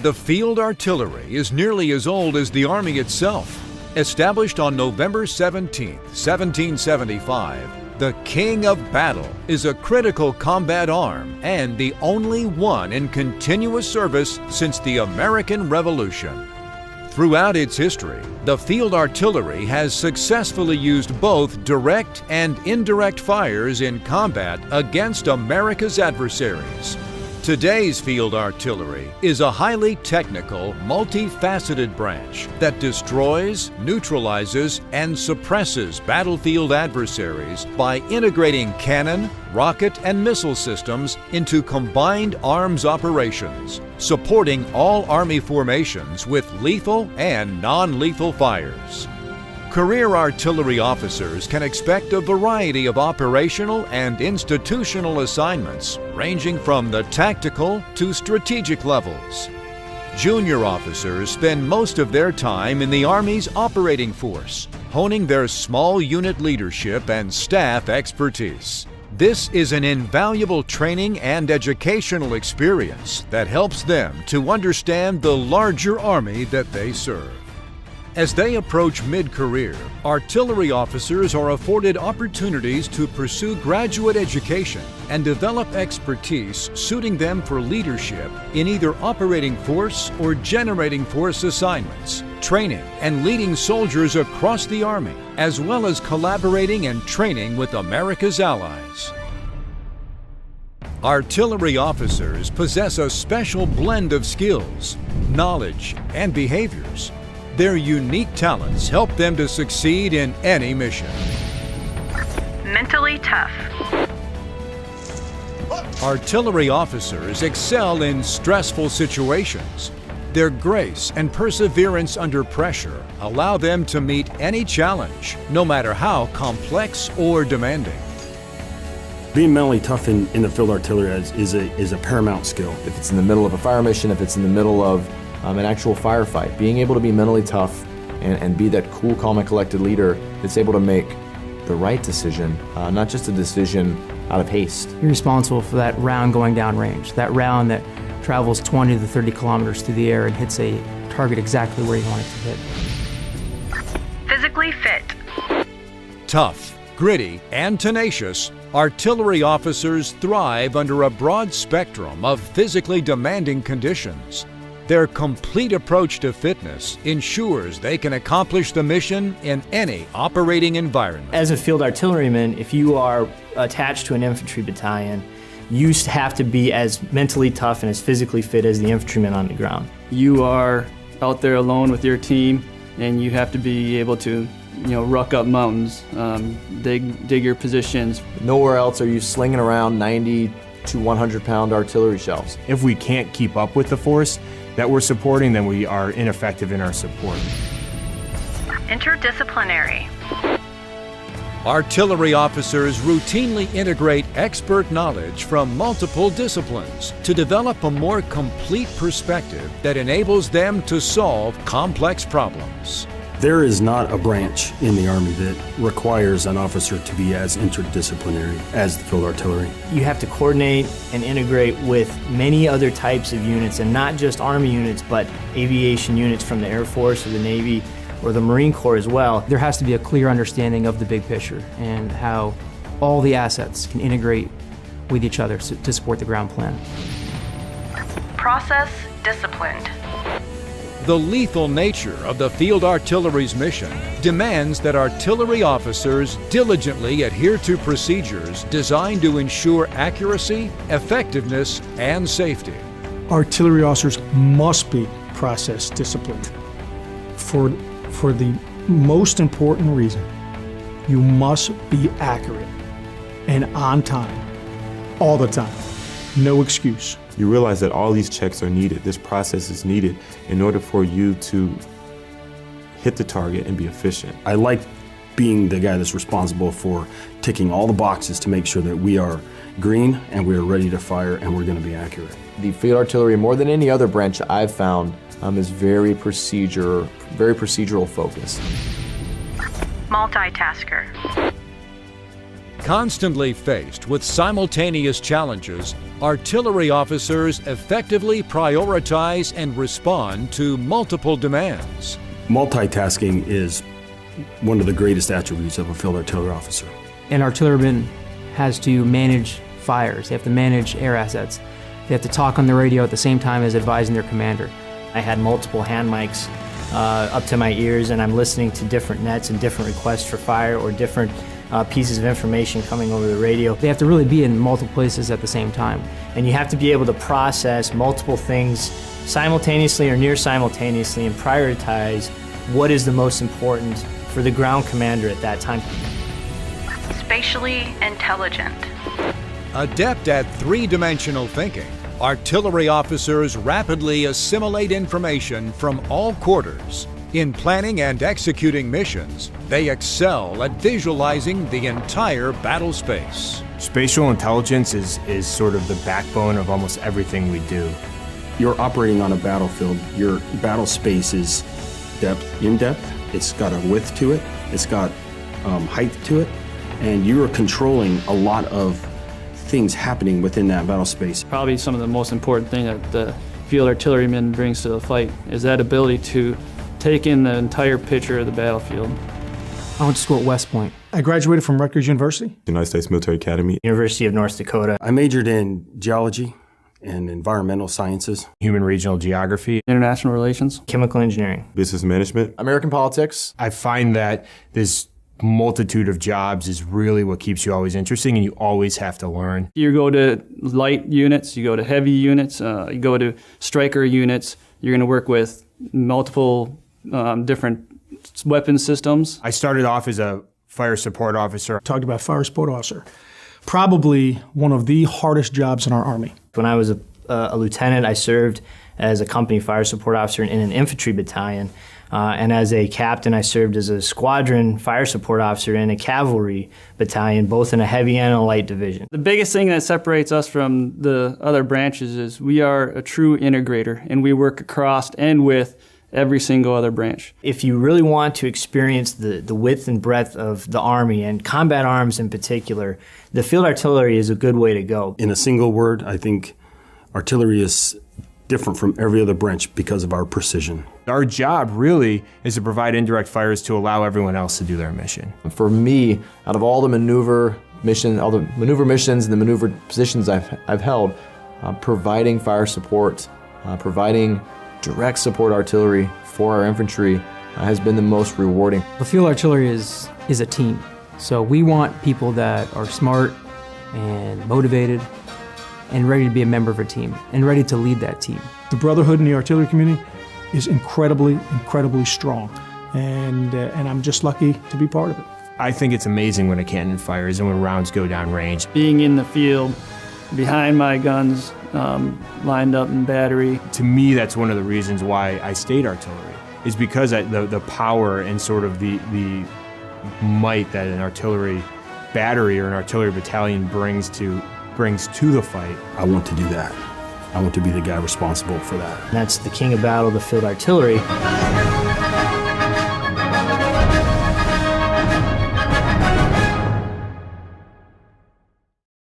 The Field Artillery is nearly as old as the Army itself. Established on November 17, 1775, the King of Battle is a critical combat arm and the only one in continuous service since the American Revolution. Throughout its history, the Field Artillery has successfully used both direct and indirect fires in combat against America's adversaries. Today's Field Artillery is a highly technical, multifaceted branch that destroys, neutralizes, and suppresses battlefield adversaries by integrating cannon, rocket, and missile systems into combined arms operations, supporting all Army formations with lethal and non-lethal fires. Career artillery officers can expect a variety of operational and institutional assignments ranging from the tactical to strategic levels. Junior officers spend most of their time in the Army's operating force, honing their small unit leadership and staff expertise. This is an invaluable training and educational experience that helps them to understand the larger Army that they serve. As they approach mid-career, artillery officers are afforded opportunities to pursue graduate education and develop expertise suiting them for leadership in either operating force or generating force assignments, training and leading soldiers across the Army, as well as collaborating and training with America's allies. Artillery officers possess a special blend of skills, knowledge, and behaviors. Their unique talents help them to succeed in any mission. Mentally tough. Artillery officers excel in stressful situations. Their grace and perseverance under pressure allow them to meet any challenge, no matter how complex or demanding. Being mentally tough in the field artillery is a paramount skill. If it's in the middle of a fire mission, if it's in the middle of an actual firefight, being able to be mentally tough and be that cool, calm, and collected leader that's able to make the right decision, not just a decision out of haste. You're responsible for that round going down range, that round that travels 20 to 30 kilometers through the air and hits a target exactly where you want it to hit. Physically fit. Tough, gritty, and tenacious, artillery officers thrive under a broad spectrum of physically demanding conditions. Their complete approach to fitness ensures they can accomplish the mission in any operating environment. As a field artilleryman, if you are attached to an infantry battalion, you have to be as mentally tough and as physically fit as the infantrymen on the ground. You are out there alone with your team, and you have to be able to, ruck up mountains, dig your positions. Nowhere else are you slinging around 90 to 100-pound artillery shells. If we can't keep up with the force that we're supporting, then we are ineffective in our support. Interdisciplinary. Artillery officers routinely integrate expert knowledge from multiple disciplines to develop a more complete perspective that enables them to solve complex problems. There is not a branch in the Army that requires an officer to be as interdisciplinary as the field artillery. You have to coordinate and integrate with many other types of units, and not just Army units, but aviation units from the Air Force or the Navy or the Marine Corps as well. There has to be a clear understanding of the big picture and how all the assets can integrate with each other to support the ground plan. Process disciplined. The lethal nature of the field artillery's mission demands that artillery officers diligently adhere to procedures designed to ensure accuracy, effectiveness, and safety. Artillery officers must be process disciplined. For the most important reason, you must be accurate and on time, all the time, no excuse. You realize that all these checks are needed, this process is needed in order for you to hit the target and be efficient. I like being the guy that's responsible for ticking all the boxes to make sure that we are green and we are ready to fire and we're going to be accurate. The field artillery, more than any other branch I've found, is very procedural focused. Multitasker. Constantly faced with simultaneous challenges, artillery officers effectively prioritize and respond to multiple demands. Multitasking is one of the greatest attributes of a field artillery officer. An artilleryman has to manage fires. They have to manage air assets. They have to talk on the radio at the same time as advising their commander. I had multiple hand mics up to my ears, and I'm listening to different nets and different requests for fire or different pieces of information coming over the radio. They have to really be in multiple places at the same time. And you have to be able to process multiple things simultaneously or near simultaneously and prioritize what is the most important for the ground commander at that time. Spatially intelligent. Adept at three-dimensional thinking, artillery officers rapidly assimilate information from all quarters. In planning and executing missions, they excel at visualizing the entire battle space. Spatial intelligence is sort of the backbone of almost everything we do. You're operating on a battlefield. Your battle space is in depth. It's got a width to it. It's got height to it. And you are controlling a lot of things happening within that battle space. Probably some of the most important thing that the field artilleryman brings to the fight is that ability to take in the entire picture of the battlefield. I went to school at West Point. I graduated from Rutgers University. United States Military Academy. University of North Dakota. I majored in geology and environmental sciences. Human regional geography. International relations. Chemical engineering. Business management. American politics. I find that this multitude of jobs is really what keeps you always interesting, and you always have to learn. You go to light units, you go to heavy units, you go to striker units. You're going to work with multiple different weapon systems. I started off as a fire support officer. Talked about fire support officer. Probably one of the hardest jobs in our Army. When I was a lieutenant, I served as a company fire support officer in an infantry battalion. And as a captain, I served as a squadron fire support officer in a cavalry battalion, both in a heavy and a light division. The biggest thing that separates us from the other branches is we are a true integrator, and we work across and with every single other branch. If you really want to experience the width and breadth of the Army, and combat arms in particular, the field artillery is a good way to go. In a single word, I think artillery is different from every other branch because of our precision. Our job really is to provide indirect fires to allow everyone else to do their mission. For me, out of all the maneuver missions and the maneuver positions I've held, providing fire support, providing direct support artillery for our infantry has been the most rewarding. The field artillery is a team. So we want people that are smart and motivated and ready to be a member of a team and ready to lead that team. The brotherhood in the artillery community is incredibly, incredibly strong. And I'm just lucky to be part of it. I think it's amazing when a cannon fires and when rounds go down range. Being in the field, behind my guns, lined up in battery. To me, that's one of the reasons why I stayed artillery, is because the power and sort of the might that an artillery battery or an artillery battalion brings to the fight. I want to do that. I want to be the guy responsible for that. And that's the king of battle, the field artillery.